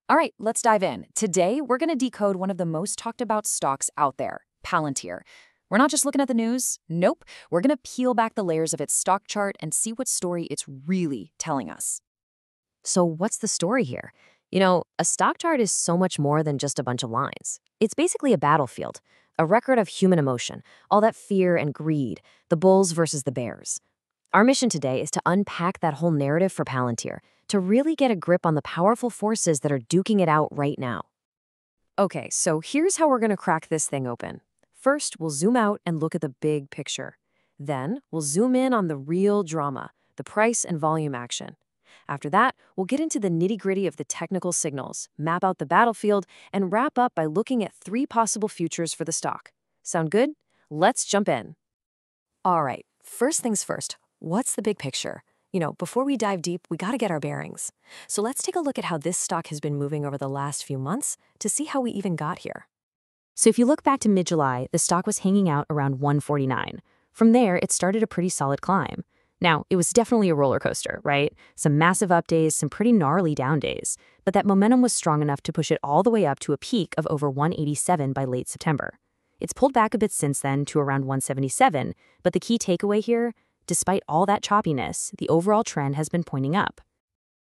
All right, let's dive in. Today, we're going to decode one of the most talked about stocks out there, Palantir. We're not just looking at the news. Nope. We're going to peel back the layers of its stock chart and see what story it's really telling us. So what's the story here? A stock chart is so much more than just a bunch of lines. It's basically a battlefield, a record of human emotion, all that fear and greed, the bulls versus the bears. Our mission today is to unpack that whole narrative for Palantir, to really get a grip on the powerful forces that are duking it out right now. Okay, so here's how we're going to crack this thing open. First, we'll zoom out and look at the big picture. Then, we'll zoom in on the real drama, the price and volume action. After that, we'll get into the nitty-gritty of the technical signals, map out the battlefield, and wrap up by looking at 3 possible futures for the stock. Sound good? Let's jump in. All right, first things first, what's the big picture? Before we dive deep, we gotta get our bearings. So let's take a look at how this stock has been moving over the last few months to see how we even got here. So if you look back to mid-July, the stock was hanging out around 149. From there, it started a pretty solid climb. Now, it was definitely a roller coaster, right? Some massive up days, some pretty gnarly down days. But that momentum was strong enough to push it all the way up to a peak of over 187 by late September. It's pulled back a bit since then to around 177, but the key takeaway here, despite all that choppiness, the overall trend has been pointing up.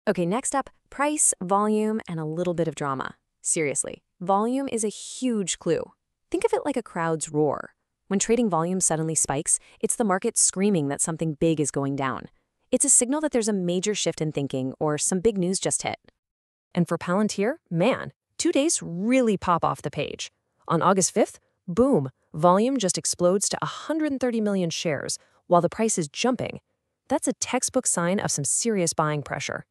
Okay, next up, price, volume, and a little bit of drama. Seriously, volume is a huge clue. Think of it like a crowd's roar. When trading volume suddenly spikes, it's the market screaming that something big is going down. It's a signal that there's a major shift in thinking or some big news just hit. And for Palantir, man, 2 days really pop off the page. On August 5th, boom, volume just explodes to 130 million shares, while the price is jumping. That's a textbook sign of some serious buying pressure.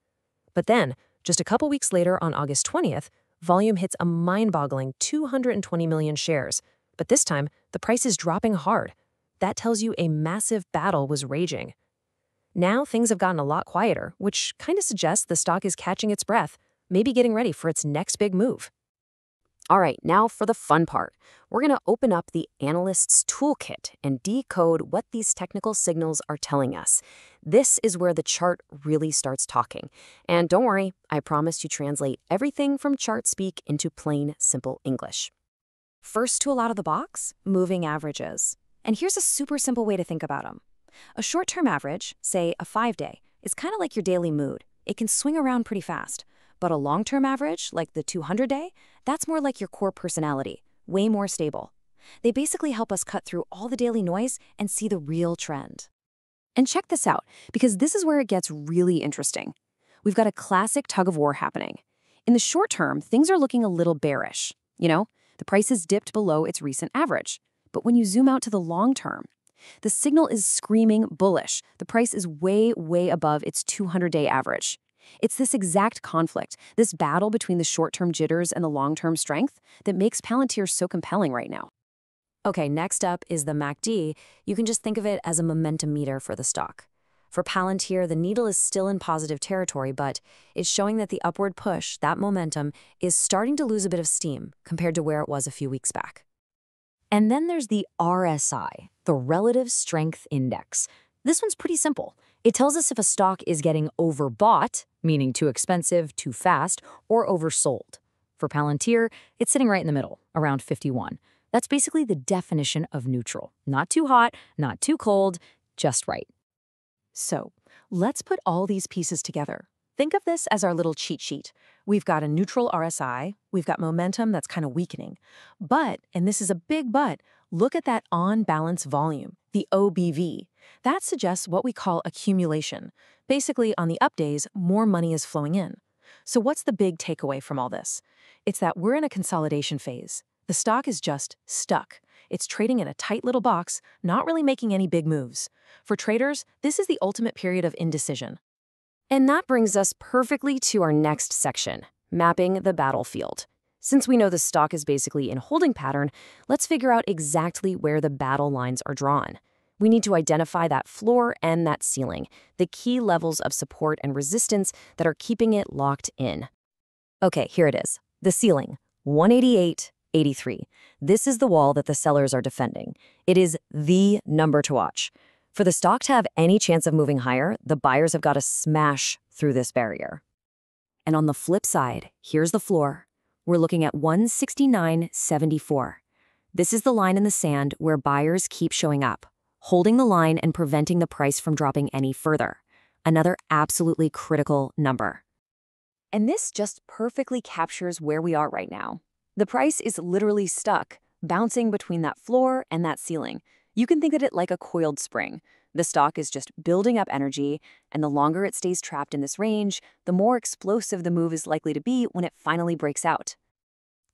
But then, just a couple weeks later on August 20th, volume hits a mind-boggling 220 million shares. But this time, the price is dropping hard. That tells you a massive battle was raging. Now things have gotten a lot quieter, which kind of suggests the stock is catching its breath, maybe getting ready for its next big move. All right, now for the fun part. We're going to open up the analyst's toolkit and decode what these technical signals are telling us. This is where the chart really starts talking. And don't worry, I promise to translate everything from chart speak into plain, simple English. First tool out of the box, moving averages. And here's a super simple way to think about them. A short-term average, say a 5-day, is kind of like your daily mood. It can swing around pretty fast. But a long-term average, like the 200-day, that's more like your core personality, way more stable. They basically help us cut through all the daily noise and see the real trend. And check this out, because this is where it gets really interesting. We've got a classic tug-of-war happening. In the short term, things are looking a little bearish. The price has dipped below its recent average. But when you zoom out to the long term, the signal is screaming bullish. The price is way, way above its 200-day average. It's this exact conflict, this battle between the short-term jitters and the long-term strength, that makes Palantir so compelling right now. Okay, next up is the MACD. You can just think of it as a momentum meter for the stock. For Palantir, the needle is still in positive territory, but it's showing that the upward push, that momentum, is starting to lose a bit of steam compared to where it was a few weeks back. And then there's the RSI, the Relative Strength Index. This one's pretty simple. It tells us if a stock is getting overbought, meaning too expensive, too fast, or oversold. For Palantir, it's sitting right in the middle, around 51. That's basically the definition of neutral. Not too hot, not too cold, just right. So, let's put all these pieces together. Think of this as our little cheat sheet. We've got a neutral RSI, we've got momentum that's kind of weakening. But, and this is a big but, look at that on-balance volume, the OBV. That suggests what we call accumulation. Basically, on the up days, more money is flowing in. So what's the big takeaway from all this? It's that we're in a consolidation phase. The stock is just stuck. It's trading in a tight little box, not really making any big moves. For traders, this is the ultimate period of indecision. And that brings us perfectly to our next section, mapping the battlefield. Since we know the stock is basically in holding pattern, let's figure out exactly where the battle lines are drawn. We need to identify that floor and that ceiling, the key levels of support and resistance that are keeping it locked in. Okay, here it is. The ceiling, 188.83. This is the wall that the sellers are defending. It is the number to watch. For the stock to have any chance of moving higher, the buyers have got to smash through this barrier. And on the flip side, here's the floor. We're looking at 169.74. This is the line in the sand where buyers keep showing up, holding the line and preventing the price from dropping any further. Another absolutely critical number. And this just perfectly captures where we are right now. The price is literally stuck, bouncing between that floor and that ceiling. You can think of it like a coiled spring. The stock is just building up energy, and the longer it stays trapped in this range, the more explosive the move is likely to be when it finally breaks out.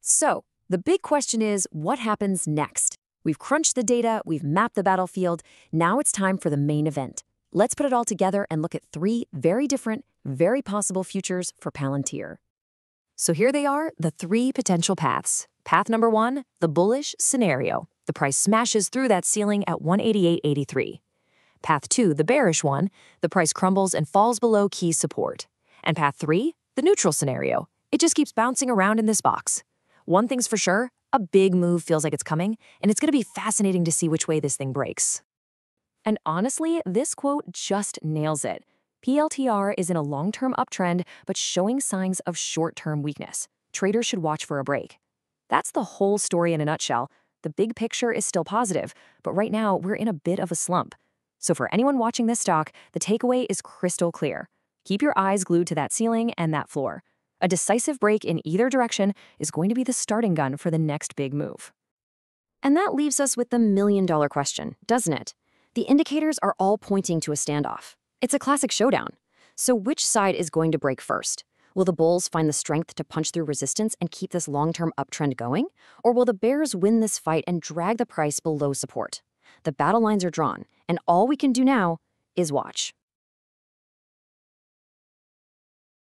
So, the big question is, what happens next? We've crunched the data, we've mapped the battlefield, now it's time for the main event. Let's put it all together and look at three very different, very possible futures for Palantir. So here they are, the three potential paths. Path number 1, the bullish scenario. The price smashes through that ceiling at 188.83. Path 2, the bearish one, the price crumbles and falls below key support. And path 3, the neutral scenario. It just keeps bouncing around in this box. One thing's for sure, a big move feels like it's coming, and it's going to be fascinating to see which way this thing breaks. And honestly, this quote just nails it. PLTR is in a long-term uptrend, but showing signs of short-term weakness. Traders should watch for a break. That's the whole story in a nutshell. The big picture is still positive, but right now we're in a bit of a slump. So for anyone watching this stock, the takeaway is crystal clear. Keep your eyes glued to that ceiling and that floor. A decisive break in either direction is going to be the starting gun for the next big move. And that leaves us with the million-dollar question, doesn't it? The indicators are all pointing to a standoff. It's a classic showdown. So which side is going to break first? Will the bulls find the strength to punch through resistance and keep this long-term uptrend going? Or will the bears win this fight and drag the price below support? The battle lines are drawn, and all we can do now is watch.